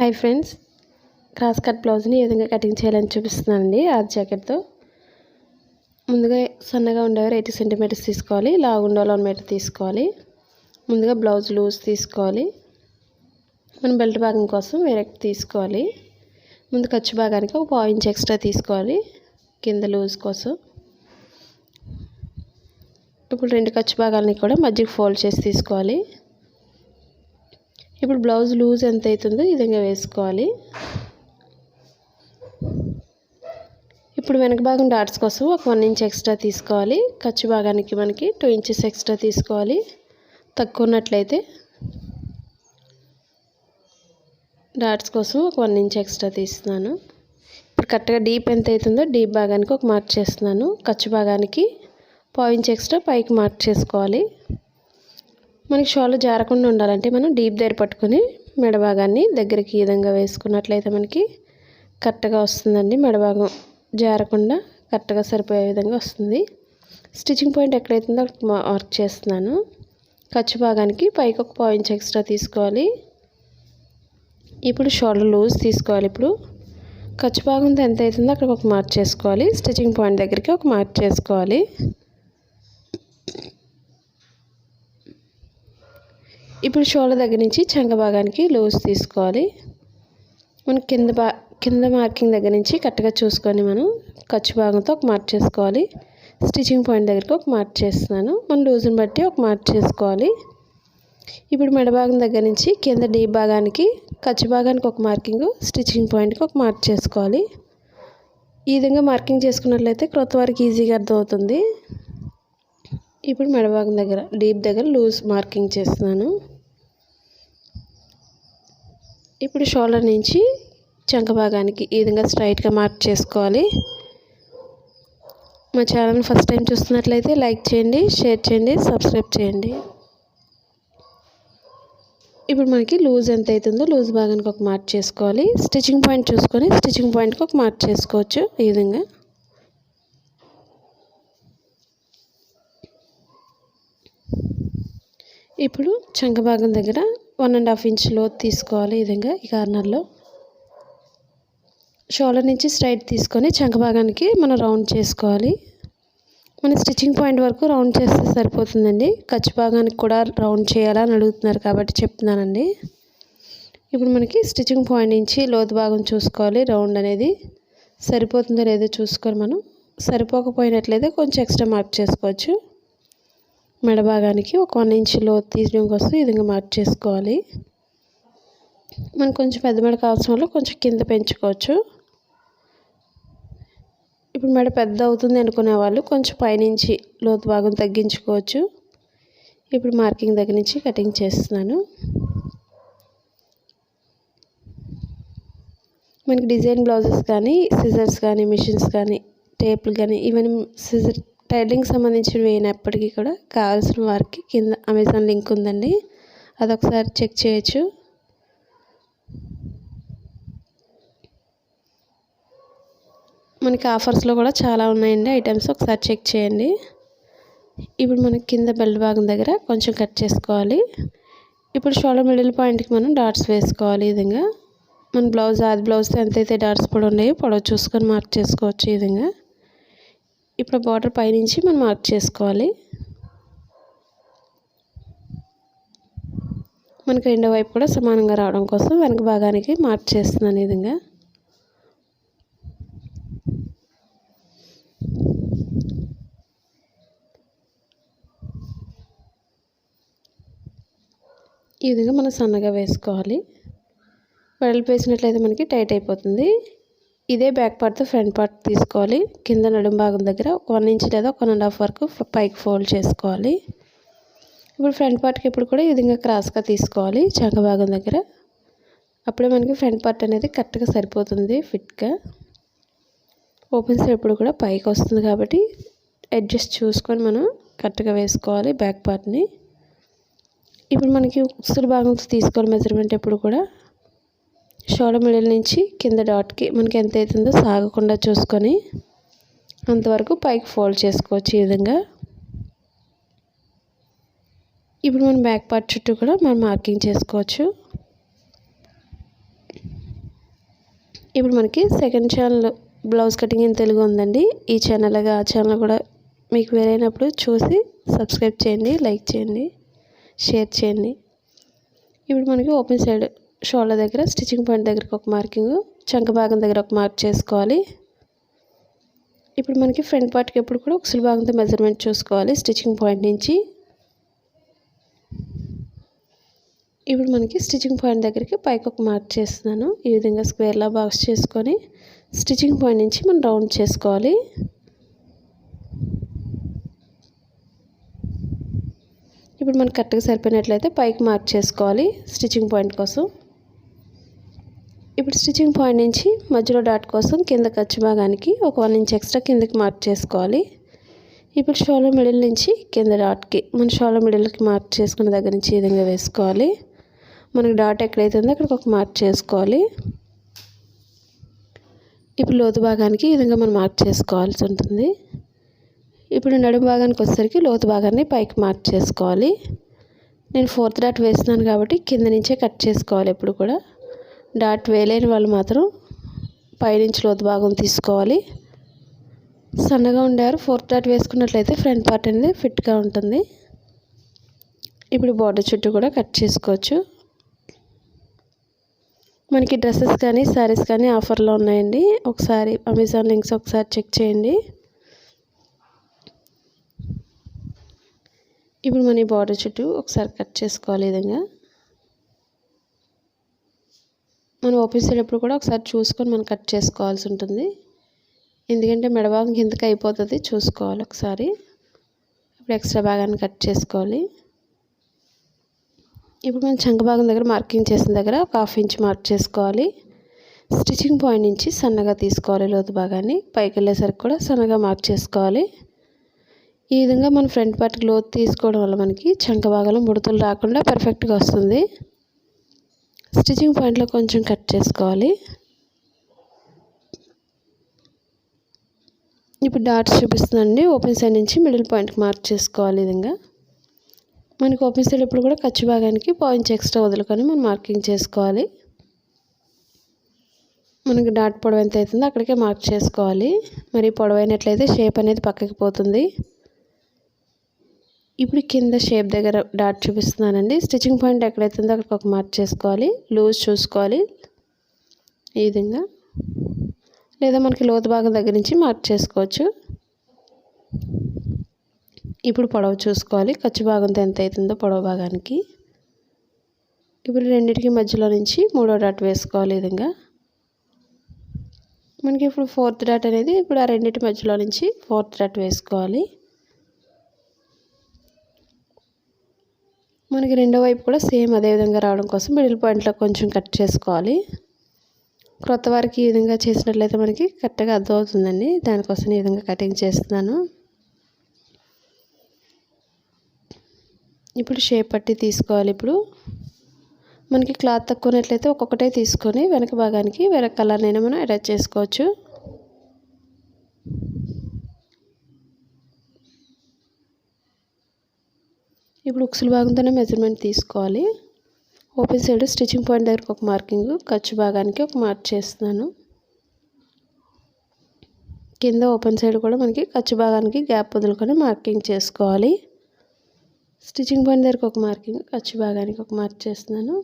Hi friends, cross cut బ్లౌజ్ని ఏ విధంగా cutting చేయాలని చూపిస్తున్నానండి. ఆది జాకెట్తో ముందుగా సన్నగా ఉండేవారు 80 సెంటీమీటర్స్ తీసుకోవాలి. లావు ఉండేవాళ్ళు 1 మీటర్ తీసుకోవాలి. ముందుగా బ్లౌజ్ లూజ్ తీసుకోవాలి. మనం బెల్ట్ భాగం కోసం వేరే తీసుకోవాలి. ముందు ఖర్చు భాగానికి ఒక 1/2 ఇంచ్ ఎక్స్ట్రా తీసుకోవాలి కింద లూజ్ కోసం. ఇప్పుడు 2 ఖర్చు భాగాలని కూడా మధ్యకి ఫోల్డ్ చేసి తీసుకోవాలి. ఇప్పుడు బ్లౌజ్ లూజ్ ఎంత అవుతుందో ఈ విధంగా వేసుకోవాలి. ఇప్పుడు వెనక భాగం డాట్స్ కోసం ఒక 1 ఇంచ్ ఎక్స్ట్రా తీసుకోవాలి. ఖర్చు భాగానికి మనకి 2 ఇంచెస్ ఎక్స్ట్రా తీసుకోవాలి. తక్కువ ఉన్నట్లయితే డాట్స్ కోసం ఒక 1 ఇంచ్ ఎక్స్ట్రా తీస్తున్నాను. ఇప్పుడు కరెక్ట్గా డీప్ ఎంత అవుతుందో డీప్ భాగానికి ఒక మార్క్ చేస్తున్నాను. ఖర్చు భాగానికి 1/2 ఇంచ్ ఎక్స్ట్రా పైకి మార్క్ చేసుకోవాలి. మనకి షోల్డర్ జారకుండా ఉండాలంటే మనం డీప్ దగ్గర పట్టుకొని మెడ భాగాన్ని దగ్గరికి ఈ విధంగా వేసుకున్నట్లయితే మనకి కరెక్ట్గా వస్తుందండి. మెడ భాగం జారకుండా కరెక్ట్గా సరిపోయే విధంగా వస్తుంది. స్టిచ్చింగ్ పాయింట్ ఎక్కడైతుందో అక్కడ మార్క్ చేస్తున్నాను. ఖర్చు భాగానికి పైకి ఒక 1/2 ఇంచ్ ఎక్స్ట్రా తీసుకోవాలి. ఇప్పుడు షోల్డర్ లూజ్ తీసుకోవాలి. ఇప్పుడు ఖర్చు భాగంతో ఎంత అవుతుందో అక్కడ ఒక మార్క్ చేసుకోవాలి. స్టిచ్చింగ్ పాయింట్ దగ్గరికి ఒక మార్క్ చేసుకోవాలి. ఇప్పుడు షోల్డర్ దగ్గర నుంచి చంక భాగానికి లూజ్ తీసుకోవాలి. మనం కింద మార్కింగ్ దగ్గర నుంచి కరెక్ట్గా చూసుకొని మనం ఖర్చు భాగంతో ఒక మార్క్ చేసుకోవాలి. స్టిచ్చింగ్ పాయింట్ దగ్గరికి ఒక మార్క్ చేస్తున్నాను. మనం లూజ్ని బట్టి ఒక మార్క్ చేసుకోవాలి. ఇప్పుడు మెడ భాగం దగ్గర నుంచి కింద డీప్ భాగానికి ఖర్చు భాగానికి ఒక మార్కింగ్, స్టిచ్చింగ్ పాయింట్కి ఒక మార్క్ చేసుకోవాలి. ఈ విధంగా మార్కింగ్ చేసుకున్నట్లయితే క్రొత్త వారికి ఈజీగా అర్థమవుతుంది. ఇప్పుడు మెడ భాగం దగ్గర డీప్ దగ్గర లూజ్ మార్కింగ్ చేస్తున్నాను. ఇప్పుడు షోల్డర్ నుంచి చంక భాగానికి ఈ విధంగా స్ట్రైట్గా మార్క్ చేసుకోవాలి. మా ఛానల్ ఫస్ట్ టైం చూస్తున్నట్లయితే లైక్ చేయండి, షేర్ చేయండి, సబ్స్క్రైబ్ చేయండి. ఇప్పుడు మనకి లూజ్ ఎంత అవుతుందో లూజ్ భాగానికి ఒక మార్క్ చేసుకోవాలి. స్టిచ్చింగ్ పాయింట్ చూసుకొని స్టిచ్చింగ్ పాయింట్కి ఒక మార్క్ చేసుకోవచ్చు ఈ విధంగా. ఇప్పుడు చంక భాగం దగ్గర 1.5 ఇంచ్ లోతు తీసుకోవాలి. ఈ విధంగా ఈ కార్నర్లో షోల్డర్ నుంచి స్ట్రైట్ తీసుకొని చంక భాగానికి మనం రౌండ్ చేసుకోవాలి. మన స్టిచ్చింగ్ పాయింట్ వరకు రౌండ్ చేస్తే సరిపోతుందండి. ఖర్చు భాగానికి కూడా రౌండ్ చేయాలని అడుగుతున్నారు కాబట్టి చెప్తున్నానండి. ఇప్పుడు మనకి స్టిచ్చింగ్ పాయింట్ నుంచి లోతు భాగం చూసుకోవాలి. రౌండ్ అనేది సరిపోతుందో లేదో చూసుకొని మనం సరిపోకపోయినట్లయితే కొంచెం ఎక్స్ట్రా మార్క్ చేసుకోవచ్చు. మెడ భాగానికి ఒక 1 ఇంచ్ లోతు తీయడం కోసం ఈ విధంగా మార్క్ చేసుకోవాలి. మనకు కొంచెం పెద్ద మెడ కావాల్సిన వాళ్ళు కొంచెం కింద పెంచుకోవచ్చు. ఇప్పుడు మెడ పెద్ద అవుతుంది అనుకునే వాళ్ళు కొంచెం పైనుంచి లోతు భాగం తగ్గించుకోవచ్చు. ఇప్పుడు మార్కింగ్ దగ్గర నుంచి కటింగ్ చేస్తున్నాను. మనకి డిజైన్ బ్లౌజెస్ కానీ, సిజర్స్ కానీ, మిషన్స్ కానీ, టేపులు కానీ ఇవన్నీ టైలరింగ్ సంబంధించినవి అయినప్పటికీ కూడా కావాల్సిన వారికి కింద అమెజాన్ లింక్ ఉందండి, అదొకసారి చెక్ చేయొచ్చు. మనకి ఆఫర్స్లో కూడా చాలా ఉన్నాయండి ఐటమ్స్, ఒకసారి చెక్ చేయండి. ఇప్పుడు మనకి కింద బెల్ట్ భాగం దగ్గర కొంచెం కట్ చేసుకోవాలి. ఇప్పుడు షోల్డర్ మిడిల్ పాయింట్కి మనం డాట్స్ వేసుకోవాలి. ఈ విధంగా మన ఆది బ్లౌజ్తో ఎంతైతే డాట్స్ పొడవు ఉన్నాయో పొడవు చూసుకొని మార్క్ చేసుకోవచ్చు ఈ విధంగా. ఇప్పుడు బార్డర్ పైనుంచి మనం మార్క్ చేసుకోవాలి. మనకి రెండో వైపు కూడా సమానంగా రావడం కోసం వెనక భాగానికి మార్క్ చేస్తున్నాను ఈ విధంగా. ఈ విధంగా మనం సన్నగా వేసుకోవాలి. వెడల్పు వేసినట్లయితే మనకి టైట్ అయిపోతుంది. ఇదే బ్యాక్ పార్ట్తో ఫ్రంట్ పార్ట్ తీసుకోవాలి. కింద నడుం భాగం దగ్గర 1 ఇంచ్ లేదా 1.5 వరకు పైకి ఫోల్డ్ చేసుకోవాలి. ఇప్పుడు ఫ్రంట్ పార్ట్కి ఎప్పుడు కూడా ఈ విధంగా క్రాస్గా తీసుకోవాలి చంక భాగం దగ్గర. అప్పుడే మనకి ఫ్రంట్ పార్ట్ అనేది కరెక్ట్గా సరిపోతుంది ఫిట్గా. ఓపెన్ సైడ్ ఎప్పుడు కూడా పైకి వస్తుంది కాబట్టి అడ్జస్ట్ చూసుకొని మనం కరెక్ట్గా వేసుకోవాలి బ్యాక్ పార్ట్ని. ఇప్పుడు మనకి ఉక్సుల భాగం తీసుకోవాలి మెజర్మెంట్ ఎప్పుడు కూడా షోల్డర్ మిడిల్ నుంచి కింద డాట్కి మనకి ఎంత అవుతుందో సాగకుండా చూసుకొని అంతవరకు పైకి ఫోల్డ్ చేసుకోవచ్చు ఈ విధంగా. ఇప్పుడు మనం బ్యాక్ పార్ట్ చుట్టూ కూడా మనం మార్కింగ్ చేసుకోవచ్చు. ఇప్పుడు మనకి second channel blouse cutting in Telugu ఉందండి. ఈ ఛానల్ ఆ ఛానల్ కూడా మీకు వేరైనప్పుడు చూసి సబ్స్క్రైబ్ చేయండి, లైక్ చేయండి, షేర్ చేయండి. ఇప్పుడు మనకి ఓపెన్ సైడ్ షోల్డర్ దగ్గర స్టిచ్చింగ్ పాయింట్ దగ్గరకు ఒక మార్కింగ్, చంక భాగం దగ్గర ఒక మార్క్ చేసుకోవాలి. ఇప్పుడు మనకి ఫ్రంట్ పార్ట్కి ఎప్పుడు కూడా ఉక్సుల భాగంతో మెజర్మెంట్ చూసుకోవాలి స్టిచ్చింగ్ పాయింట్ నుంచి. ఇప్పుడు మనకి స్టిచ్చింగ్ పాయింట్ దగ్గరికి పైకి ఒక మార్క్ చేస్తున్నాను. ఈ విధంగా స్క్వేర్లా బాక్స్ చేసుకొని స్టిచ్చింగ్ పాయింట్ నుంచి మనం రౌండ్ చేసుకోవాలి. ఇప్పుడు మనకి కరెక్ట్గా సరిపోయినట్లయితే పైకి మార్క్ చేసుకోవాలి స్టిచ్చింగ్ పాయింట్ కోసం. ఇప్పుడు స్టిచ్చింగ్ పాయింట్ నుంచి మధ్యలో డాట్ కోసం కింద ఖర్చు భాగానికి ఒక 1 ఇంచ్ ఎక్స్ట్రా కిందకి మార్క్ చేసుకోవాలి. ఇప్పుడు షోల్డర్ మిడిల్ నుంచి కింద డాట్కి మన షోల్డర్ మిడిల్కి మార్క్ చేసుకున్న దగ్గర నుంచి ఈ విధంగా వేసుకోవాలి. మనకి డాట్ ఎక్కడైతే ఉందో అక్కడికి ఒక మార్క్ చేసుకోవాలి. ఇప్పుడు లోతు భాగానికి ఈ విధంగా మనం మార్క్ చేసుకోవాల్సి ఉంటుంది. ఇప్పుడు నడుము భాగానికి వచ్చేసరికి లోతు భాగాన్ని పైకి మార్క్ చేసుకోవాలి. నేను 4th డాట్ వేస్తున్నాను కాబట్టి కింద నుంచే కట్ చేసుకోవాలి. ఎప్పుడు కూడా డాట్ వేయలేని వాళ్ళు మాత్రం పైనుంచి లోతు భాగం తీసుకోవాలి. సన్నగా ఉండేవారు 4th డాట్ వేసుకున్నట్లయితే ఫ్రంట్ పార్ట్ అనేది ఫిట్గా ఉంటుంది. ఇప్పుడు బార్డర్ చుట్టూ కూడా కట్ చేసుకోవచ్చు. మనకి డ్రెస్సెస్ కానీ శారీస్ కానీ ఆఫర్లో ఉన్నాయండి. ఒకసారి అమెజాన్ లింక్స్ ఒకసారి చెక్ చేయండి. ఇప్పుడు మన బార్డర్ చుట్టూ ఒకసారి కట్ చేసుకోవాలి. ఈ విధంగా మనం ఓపెన్ సైడ్ ఎప్పుడు కూడా ఒకసారి చూసుకొని మనం కట్ చేసుకోవాల్సి ఉంటుంది. ఎందుకంటే మెడభాగం కిందకి అయిపోతుంది, చూసుకోవాలి ఒకసారి. ఇప్పుడు ఎక్స్ట్రా భాగాన్ని కట్ చేసుకోవాలి. ఇప్పుడు మనం చంక భాగం దగ్గర మార్కింగ్ చేసిన దగ్గర ఒక 1/2 ఇంచ్ మార్క్ చేసుకోవాలి. స్టిచ్చింగ్ పాయింట్ నుంచి సన్నగా తీసుకోవాలి లోతు భాగాన్ని. పైకి వెళ్ళేసరికి కూడా సన్నగా మార్క్ చేసుకోవాలి. ఈ విధంగా మన ఫ్రంట్ పార్ట్కి లోతు తీసుకోవడం వల్ల మనకి చంక భాగంలో ముడతలు రాకుండా పర్ఫెక్ట్గా వస్తుంది. స్టిచ్చింగ్ పాయింట్లో కొంచెం కట్ చేసుకోవాలి. ఇప్పుడు డాట్స్ చూపిస్తుందండి. ఓపెన్ సైడ్ నుంచి మిడిల్ పాయింట్కి మార్క్ చేసుకోవాలి. ఈ విధంగా మనకి ఓపెన్ సైడ్ ఎప్పుడు కూడా ఖర్చు భాగానికి 1/4 ఇంచ్ ఎక్స్ట్రా వదులుకొని మనం మార్కింగ్ చేసుకోవాలి. మనకి డాట్ పొడవు ఎంత అవుతుందో అక్కడికే మార్క్ చేసుకోవాలి. మరి పొడవైనట్లయితే షేప్ అనేది పక్కకి పోతుంది. ఇప్పుడు కింద షేప్ దగ్గర డాట్ చూపిస్తున్నానండి. స్టిచ్చింగ్ పాయింట్ ఎక్కడైతుందో అక్కడికి ఒక మార్క్ చేసుకోవాలి. లూజ్ చూసుకోవాలి ఈ విధంగా, లేదా మనకి లోతు భాగం దగ్గర నుంచి మార్క్ చేసుకోవచ్చు. ఇప్పుడు పొడవు చూసుకోవాలి. ఖర్చు భాగంతో ఎంత అవుతుందో పొడవు భాగానికి. ఇప్పుడు రెండింటికి మధ్యలో నుంచి 3వ డాట్ వేసుకోవాలి. ఈ విధంగా మనకి ఇప్పుడు 4th డాట్ అనేది ఇప్పుడు ఆ రెండింటి మధ్యలో నుంచి 4th డాట్ వేసుకోవాలి. మనకి రెండో వైపు కూడా సేమ్ అదే విధంగా రావడం కోసం మిడిల్ పాయింట్లో కొంచెం కట్ చేసుకోవాలి. క్రొత్త వారికి ఈ విధంగా చేసినట్లయితే మనకి కరెక్ట్గా అర్థమవుతుందండి. దానికోసం ఈ విధంగా కటింగ్ చేస్తున్నాను. ఇప్పుడు షేప్ పట్టి తీసుకోవాలి. ఇప్పుడు మనకి క్లాత్ తక్కువ ఉన్నట్లయితే ఒక్కొక్కటే తీసుకొని వెనక భాగానికి వేరే కలర్నైనా మనం అటాచ్ చేసుకోవచ్చు. ఇప్పుడు ఉక్సుల భాగంతోనే మెజర్మెంట్ తీసుకోవాలి. ఓపెన్ సైడ్ స్టిచ్చింగ్ పాయింట్ దగ్గరకు ఒక మార్కింగ్, ఖర్చు భాగానికి ఒక మార్క్ చేస్తున్నాను. కింద ఓపెన్ సైడ్ కూడా మనకి ఖర్చు భాగానికి గ్యాప్ వదులుకొని మార్కింగ్ చేసుకోవాలి. స్టిచ్చింగ్ పాయింట్ దగ్గరకు ఒక మార్కింగ్, ఖర్చు భాగానికి ఒక మార్క్ చేస్తున్నాను.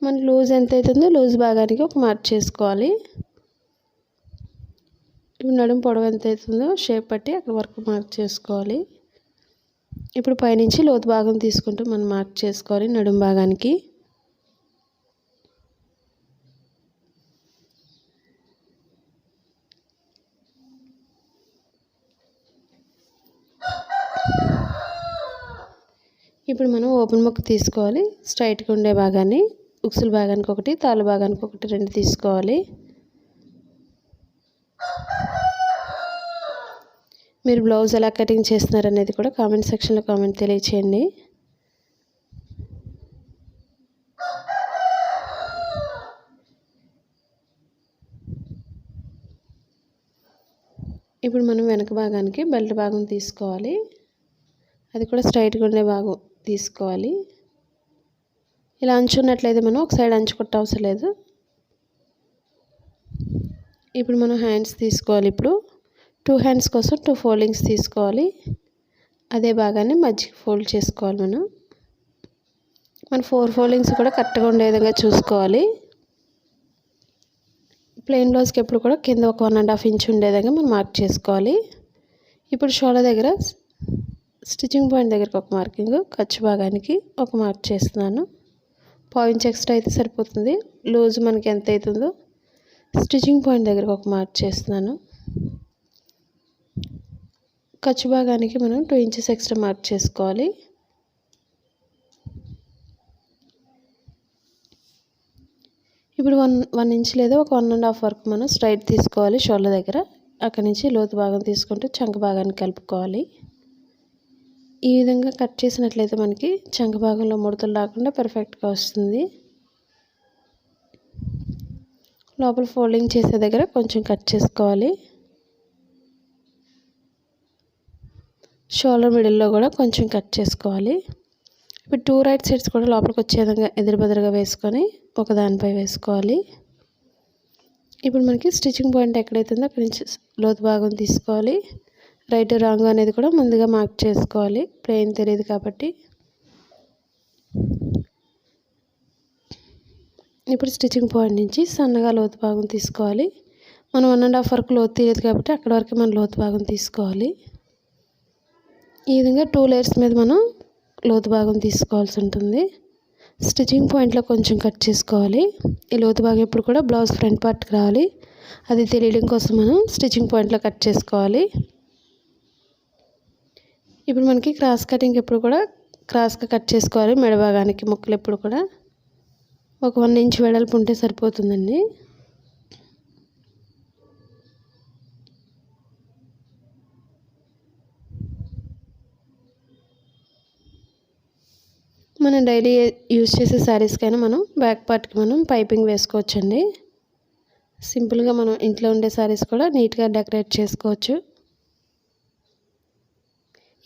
మనకి లూజ్ ఎంత అవుతుందో లూజ్ భాగానికి ఒక మార్క్ చేసుకోవాలి. ఇప్పుడు నడుము పొడవు ఎంత అవుతుందో షేప్ పట్టి అక్కడ వరకు మార్క్ చేసుకోవాలి. ఇప్పుడు పైనుంచి లోతు భాగం తీసుకుంటూ మనం మార్క్ చేసుకోవాలి నడుము భాగానికి. ఇప్పుడు మనం ఓపెన్ ముక్క తీసుకోవాలి. స్ట్రైట్గా ఉండే భాగాన్ని ఉక్సుల భాగానికి ఒకటి, తాళ్ళ భాగానికి ఒకటి 2 తీసుకోవాలి. మీరు బ్లౌజ్ ఎలా కటింగ్ చేస్తున్నారు అనేది కూడా కామెంట్ సెక్షన్లో కామెంట్ తెలియచేయండి. ఇప్పుడు మనం వెనక భాగానికి బెల్ట్ భాగం తీసుకోవాలి. అది కూడా స్ట్రైట్గా ఉండే భాగం తీసుకోవాలి. ఇలా అంచున్నట్లయితే మనం ఒక సైడ్ అంచు కుట్ట అవసరం లేదు. ఇప్పుడు మనం హ్యాండ్స్ తీసుకోవాలి. ఇప్పుడు 2 హ్యాండ్స్ కోసం 2 ఫోల్డింగ్స్ తీసుకోవాలి. అదే భాగాన్ని మధ్యకి ఫోల్డ్ చేసుకోవాలి. మన 4 ఫోల్డింగ్స్ కూడా కరెక్ట్గా ఉండే విధంగా చూసుకోవాలి. ప్లెయిన్ బ్లౌజ్కి ఎప్పుడు కూడా కింద ఒక 1.5 ఇంచ్ ఉండే విధంగా మనం మార్క్ చేసుకోవాలి. ఇప్పుడు షోల్డర్ దగ్గర స్టిచ్చింగ్ పాయింట్ దగ్గరకు ఒక మార్కింగ్, ఖర్చు భాగానికి ఒక మార్క్ చేస్తున్నాను. 1/2 ఇంచ్ ఎక్స్ట్రా అయితే సరిపోతుంది. లూజ్ మనకి ఎంత అవుతుందో స్టిచ్చింగ్ పాయింట్ దగ్గరకు ఒక మార్క్ చేస్తున్నాను. ఖర్చు భాగానికి మనం 2 ఇంచెస్ ఎక్స్ట్రా మార్క్ చేసుకోవాలి. ఇప్పుడు 1 ఇంచ్ లేదా ఒక 1.5 వరకు మనం స్ట్రైట్ తీసుకోవాలి. షోల్డర్ దగ్గర అక్కడి నుంచి లోతు భాగం తీసుకుంటూ చంక భాగాన్ని కలుపుకోవాలి. ఈ విధంగా కట్ చేసినట్లయితే మనకి చంక భాగంలో ముడతలు రాకుండా పర్ఫెక్ట్గా వస్తుంది. లోపల ఫోల్డింగ్ చేసే దగ్గర కొంచెం కట్ చేసుకోవాలి. షోల్డర్ మిడిల్లో కూడా కొంచెం కట్ చేసుకోవాలి. ఇప్పుడు 2 రైట్ సైడ్స్ కూడా లోపలికి వచ్చే విధంగా ఎదురుబెదురుగా వేసుకొని ఒక దానిపై వేసుకోవాలి. ఇప్పుడు మనకి స్టిచ్చింగ్ పాయింట్ ఎక్కడైతుందో అక్కడి నుంచి లోతు భాగం తీసుకోవాలి. రైట్ రాంగ్ అనేది కూడా ముందుగా మార్క్ చేసుకోవాలి. ప్లెయిన్ తెలియదు కాబట్టి. ఇప్పుడు స్టిచ్చింగ్ పాయింట్ నుంచి సన్నగా లోతు భాగం తీసుకోవాలి. మనం 1.5 వరకు లోతు తెలియదు కాబట్టి అక్కడ వరకు మనం లోతు భాగం తీసుకోవాలి. ఈ విధంగా 2 లేయర్స్ మీద మనం లోతు భాగం తీసుకోవాల్సి ఉంటుంది. స్టిచ్చింగ్ పాయింట్లో కొంచెం కట్ చేసుకోవాలి. ఈ లోతు భాగం ఎప్పుడు కూడా బ్లౌజ్ ఫ్రంట్ పార్ట్కి రావాలి. అది తెలియడం కోసం మనం స్టిచ్చింగ్ పాయింట్లో కట్ చేసుకోవాలి. ఇప్పుడు మనకి క్రాస్ కటింగ్ ఎప్పుడు కూడా క్రాస్గా కట్ చేసుకోవాలి. మెడ భాగానికి ముక్కలు ఎప్పుడు కూడా ఒక 1 ఇంచ్ వెడల్పు ఉంటే సరిపోతుందండి. మనం డైలీ యూజ్ చేసే శారీస్కైనా మనం బ్యాక్ పార్ట్కి మనం పైపింగ్ వేసుకోవచ్చండి. సింపుల్గా మనం ఇంట్లో ఉండే శారీస్ కూడా నీట్గా డెకరేట్ చేసుకోవచ్చు.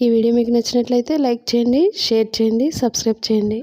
ఈ వీడియో మీకు నచ్చినట్లయితే లైక్ చేయండి, షేర్ చేయండి, సబ్స్క్రైబ్ చేయండి.